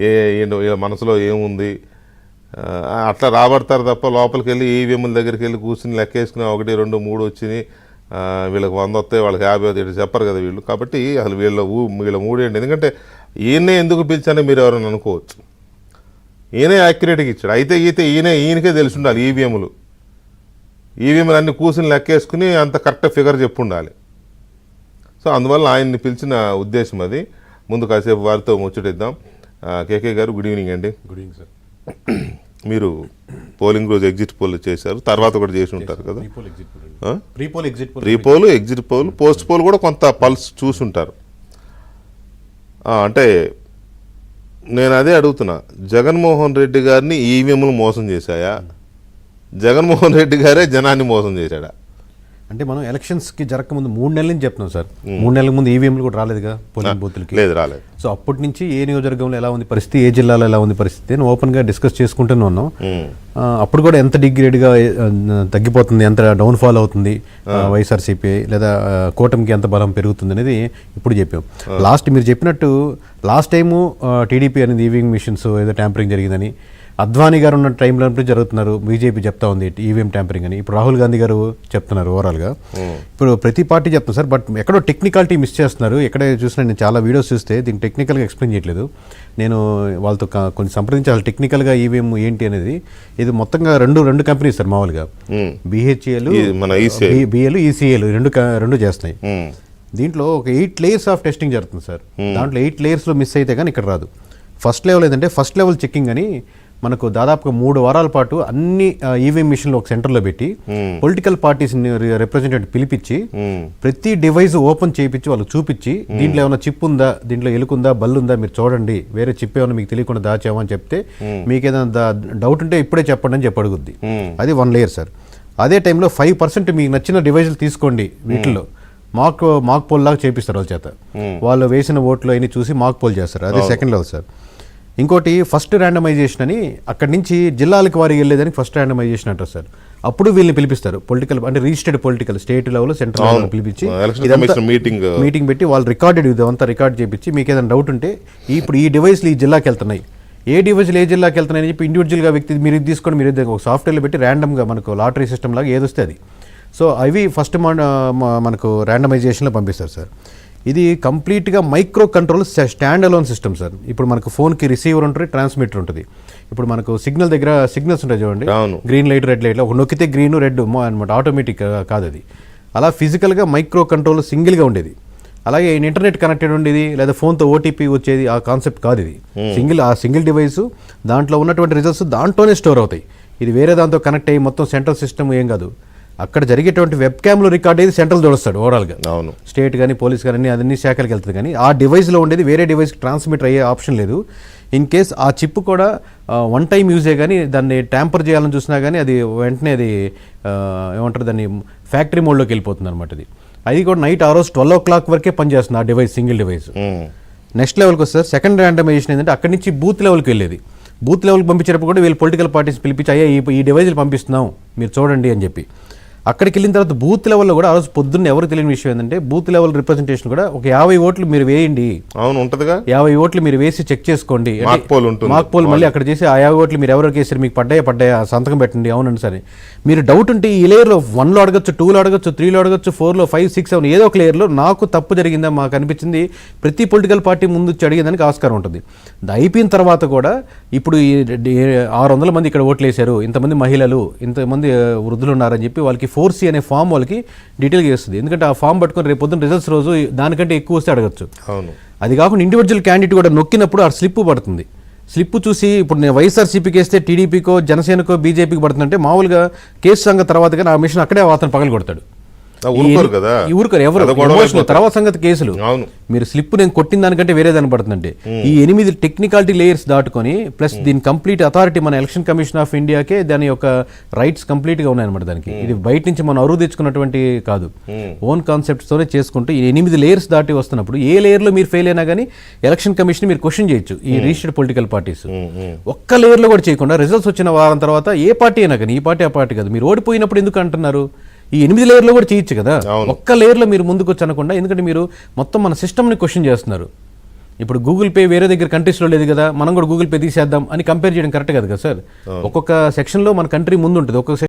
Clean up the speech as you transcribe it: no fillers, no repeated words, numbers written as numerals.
వీళ్ళ మనసులో ఏముంది అట్లా రాబడతారు తప్ప లోపలికి వెళ్ళి ఈవీఎంల దగ్గరికి వెళ్ళి కూర్చుని లెక్కేసుకుని 1, 2, 3 వచ్చినాయి వీళ్ళకి 100 వస్తాయి వాళ్ళకి 50 వస్తాయి చెప్పరు కదా వీళ్ళు. కాబట్టి అసలు వీళ్ళ మూడేంటి, ఎందుకంటే ఈయనే ఎందుకు పిలిచానో మీరు ఎవరైనా అనుకోవచ్చు. ఈయనే యాక్యురేట్గా ఇచ్చాడు. అయితే ఈయనకే తెలిసి ఉండాలి ఈవీఎంలు అన్ని కూర్చుని లెక్కేసుకుని అంత కరెక్ట్ ఫిగర్ చెప్పు ఉండాలి. సో అందువల్ల ఆయన్ని పిలిచిన ఉద్దేశం అది. ముందు కాసేపు వారితో ముచ్చటిద్దాం. కేకే గారు గుడ్ ఈవినింగ్ అండి. Good evening sir. మీరు పోలింగ్ రోజు ఎగ్జిట్ పోల్ చేశారు, తర్వాత కూడా చేసి ఉంటారు కదా. Pre poll, exit poll, post poll కూడా కొంత పల్స్ చూసుంటారు. అంటే నేను అదే అడుగుతున్నా, జగన్మోహన్ రెడ్డి గారిని ఈవీఎంలు మోసం చేశాయా, జగన్మోహన్ రెడ్డి గారే జనాన్ని మోసం చేశాడా? అంటే మనం ఎలక్షన్స్కి జరగకముందు 3 నెలల నుంచి చెప్తున్నాం సార్. 3 నెలల ముందు ఈవీఎంలు కూడా రాలేదుగా పోలింగ్ బూత్లకి. రాలేదు. సో అప్పటి నుంచి ఏ నియోజకవర్గంలో ఎలా ఉంది పరిస్థితి, ఏ జిల్లాలో ఎలా ఉంది పరిస్థితి అని ఓపెన్గా డిస్కస్ చేసుకుంటూనే ఉన్నాం. అప్పుడు కూడా ఎంత డిగ్రేడ్గా తగ్గిపోతుంది, ఎంత డౌన్ఫాల్ అవుతుంది వైఎస్ఆర్సీపీ లేదా కూటమికి ఎంత బలం పెరుగుతుంది అనేది ఇప్పుడు చెప్పాం. మీరు చెప్పినట్టు లాస్ట్ టైము టీడీపీ అనేది ఈవీఎం మిషన్స్ ఏదో ట్యాంపరింగ్ జరిగిందని అద్వానీ గారు ఉన్న టైంలో జరుగుతున్నారు, బీజేపీ చెప్తా ఉంది ఈవీఎం ట్యాంపరింగ్ అని. ఇప్పుడు రాహుల్ గాంధీ గారు చెప్తున్నారు ఓవరాల్గా. ఇప్పుడు ప్రతి పార్టీ చెప్తున్నారు సార్, బట్ ఎక్కడో టెక్నికాలిటీ మిస్ చేస్తున్నారు. ఎక్కడ చూసినా నేను చాలా వీడియోస్ చూస్తే దీన్ని టెక్నికల్గా ఎక్స్ప్లెయిన్ చేయట్లేదు. నేను వాళ్ళతో కొన్ని సంప్రదించాలి టెక్నికల్గా ఈవీఎం ఏంటి అనేది. ఇది మొత్తంగా రెండు కంపెనీస్ సార్ మామూలుగా, BHEL, BEL, ECEL రెండు చేస్తున్నాయి. దీంట్లో ఒక 8 లేయర్స్ ఆఫ్ టెస్టింగ్ జరుగుతుంది సార్. దాంట్లో 8 లేయర్స్లో మిస్ అయితే కానీ ఇక్కడ రాదు. ఫస్ట్ లెవెల్ ఏంటంటే ఫస్ట్ లెవెల్ చెక్కింగ్ అని మనకు దాదాపుగా 3 వారాల పాటు అన్ని ఈవీఎం మిషన్లు ఒక సెంటర్లో పెట్టి పొలిటికల్ పార్టీస్ రిప్రజెంటేటివ్ పిలిపించి ప్రతి డివైస్ ఓపెన్ చేయించి వాళ్ళకి చూపించి దీంట్లో ఏమైనా చిప్ ఉందా, దీంట్లో ఎలుకుందా, బల్లుందా మీరు చూడండి, వేరే చిప్ ఏమైనా మీకు తెలియకుండా దాచామని చెప్తే మీకు ఏదైనా డౌట్ ఉంటే ఇప్పుడే చెప్పండి అని చెప్పి అడుగుద్ది. అది 1 లేయర్ సార్. అదే టైంలో 5% మీకు నచ్చిన డివైజులు తీసుకోండి, వీటిల్లో మాక్ పోల్ లాగా చేపిస్తారు వాళ్ళ చేత. వాళ్ళు వేసిన ఓట్లు అయినా చూసి మాక్ పోల్ చేస్తారు. అదే సెకండ్ లెవెల్ సార్. ఇంకోటి ఫస్ట్ ర్యాండమైజేషన్ అని అక్కడి నుంచి జిల్లాలకు వారికి వెళ్ళేదానికి ఫస్ట్ ర్యాండమైజేషన్ అంటారు సార్. అప్పుడు వీళ్ళని పిలిపిస్తారు పొలిటికల్, అంటే registered political state level, central level పిలిపించి మీటింగ్ పెట్టి వాళ్ళు ఇదంతా రికార్డ్ చేయించి మీకు ఏదైనా డౌట్ ఉంటే ఇప్పుడు ఈ డివైస్లు ఈ జిల్లాకి వెళ్తున్నాయి, ఏ డివైస్లు ఏ జిల్లాకి వెళ్తున్నాయి అని చెప్పి ఇండివిజువల్గా వ్యక్తి మీరు ఇది తీసుకొని మీరు ఒక సాఫ్ట్వేర్లో పెట్టి ర్యాండమ్గా మనకు లాటరీ సిస్టమ్ లాగా ఏదొస్తే అది. సో అవి ఫస్ట్ మనకు ర్యాండమైజేషన్లో పంపిస్తారు సార్. ఇది కంప్లీట్గా micro control stand alone system sir. ఇప్పుడు మనకు ఫోన్కి రిసీవర్ ఉంటుంది, ట్రాన్స్మిటర్ ఉంటుంది. ఇప్పుడు మనకు సిగ్నల్ దగ్గర సిగ్నల్స్ ఉంటాయి చూడండి, గ్రీన్ లైట్, రెడ్ లైట్లో ఒక నొక్కితే గ్రీన్, రెడ్ అనమాట, ఆటోమేటిక్ కాదు అది. అలా ఫిజికల్గా మైక్రో కంట్రోల్ సింగిల్గా ఉండేది. అలాగే ఇంటర్నెట్ కనెక్టెడ్ ఉండేది, లేదా ఫోన్తో ఓటీపీ వచ్చేది, ఆ కాన్సెప్ట్ కాదు ఇది. సింగిల్ డివైస్, దాంట్లో ఉన్నటువంటి రిజల్ట్స్ దాంట్లోనే స్టోర్ అవుతాయి. ఇది వేరే దాంతో కనెక్ట్ అయ్యి మొత్తం సెంట్రల్ సిస్టమ్ ఏం కాదు. అక్కడ జరిగేటువంటి వెబ్ క్యామ్లో రికార్డ్ అయ్యేది సెంట్రల్ చూడొస్తాడు ఓవరాల్గా. అవును, స్టేట్ కానీ పోలీస్ కానీ అన్ని శాఖలకు వెళ్తుంది. కానీ ఆ డివైస్లో ఉండేది వేరే డివైస్కి ట్రాన్స్మిట్ అయ్యే ఆప్షన్ లేదు. ఇన్ కేస్ ఆ చిప్ కూడా 1 టైం యూజే కానీ దాన్ని ట్యాంపర్ చేయాలని చూసినా కానీ అది వెంటనే అది ఏమంటారు దాన్ని ఫ్యాక్టరీ మోడ్లోకి వెళ్ళిపోతుంది అనమాట. అది కూడా నైట్ ఆ రోజు 12 o'clock వరకే పనిచేస్తుంది ఆ డివైస్, సింగిల్ డివైస్. నెక్స్ట్ లెవెల్కి వస్తారు. సెకండ్ ర్యాండమైజేషన్ ఏంటంటే అక్కడి నుంచి బూత్ లెవెల్కి వెళ్ళేది. బూత్ లెవెల్కి పంపించేటప్పుడు కూడా వీళ్ళు పొలిటికల్ పార్టీస్ పిలిపించి అయ్యా ఈ డివైజులు పంపిస్తున్నాం మీరు చూడండి అని చెప్పి. అక్కడికి వెళ్ళిన తర్వాత బూత్ లెవెల్లో కూడా ఆ రోజు పొద్దున్న ఎవరు తెలియని విషయం ఏంటంటే బూత్ లెవెల్ రిప్రజెంటేషన్ కూడా ఒక 50 ఓట్లు మీరు వేయండి. అవును, ఉంటుందిగా. 50 ఓట్లు మీరు వేసి చెక్ చేసుకోండి. మాక్ పోల్ మళ్ళీ అక్కడ చేసి ఆ 50 ఓట్లు మీరు ఎవరికి వేసారు, మీకు పడ్డాయా సంతకం పెట్టండి. అవునండి సరే. మీరు డౌట్ ఉంటే ఈ లేయర్లో 1లో అడగచ్చు, 2లో అడగచ్చు, 3లో అడగచ్చు, 4లో, 5, 6, 7 ఏదో ఒక లేయర్లో నాకు తప్పు జరిగిందా మాకు అనిపించింది ప్రతి పొలిటికల్ పార్టీ ముందు అడిగేదానికి ఆస్కారం ఉంటుంది. అయిపోయిన తర్వాత కూడా ఇప్పుడు 600 మంది ఇక్కడ ఓట్లు వేశారు, ఇంతమంది మహిళలు, ఇంతమంది వృద్ధులు ఉన్నారని చెప్పి వాళ్ళకి 4C అనే ఫామ్ వాళ్ళకి డీటెయిల్గా ఇస్తుంది. ఎందుకంటే ఆ ఫామ్ పట్టుకొని రేపు పొద్దున్న రిజల్ట్స్ రోజు దానికంటే ఎక్కువ వస్తే అడగచ్చు. అవును, అది కాకుండా ఇండివిజువల్ క్యాండిడేట్ కూడా నొక్కినప్పుడు ఆ స్లిప్ పడుతుంది. స్లిప్ చూసి ఇప్పుడు నేను వైఎస్ఆర్సీపీకి వేస్తే టీడీపీకో, జనసేనకో, బీజేపీకి పడుతుందంటే మామూలుగా కేసు సంగతి తర్వాత కానీ ఆ మిషన్ అక్కడే అతను పగలు కొడతాడు. ఊరుకోరు ఎవరు, తర్వాత సంగతి కేసులు. మీరు స్లిప్ నేను కొట్టిన దానికంటే వేరే దాన్ని పడుతుందంటే ఈ 8 టెక్నికాలిటీ లేయర్స్ దాటుకొని ప్లస్ దీని కంప్లీట్ అథారిటీ మన ఎలక్షన్ కమిషన్ ఆఫ్ ఇండియాకే దాని యొక్క రైట్స్ కంప్లీట్ గా ఉన్నాయన్నమాట. దానికి ఇది బయట నుంచి మనం అరువు తెచ్చుకున్నటువంటి కాదు, ఓన్ కాన్సెప్ట్స్ తోనే చేసుకుంటూ ఈ 8 లేయర్స్ దాటి వస్తున్నప్పుడు ఏ లేయర్ లో మీరు ఫెయిల్ అయినా కానీ ఎలక్షన్ కమిషన్ మీరు క్వశ్చన్ చేయొచ్చు. ఈ రిజిస్టర్డ్ పొలిటికల్ పార్టీస్ ఒక్క లేయర్ లో కూడా చేయకుండా రిజల్ట్స్ వచ్చిన వారం తర్వాత ఏ పార్టీ అయినా కానీ, ఈ పార్టీ ఆ పార్టీ కాదు, మీరు ఓడిపోయినప్పుడు ఎందుకు అంటున్నారు? ఈ 8 లేయర్లో కూడా చేయొచ్చు కదా. ఒక్క లేయర్లో మీరు ముందుకు వచ్చి అనకుండా, ఎందుకంటే మీరు మొత్తం మన సిస్టమ్ని క్వశ్చన్ చేస్తున్నారు. ఇప్పుడు గూగుల్ పే వేరే దగ్గర కంట్రీస్లో లేదు కదా, మనం కూడా గూగుల్ పే తీసేద్దాం అని కంపేర్ చేయడం కరెక్ట్ కదా సార్. ఒక్కొక్క సెక్షన్లో మన కంట్రీ ముందు ఉంటుంది, ఒక్కొక్క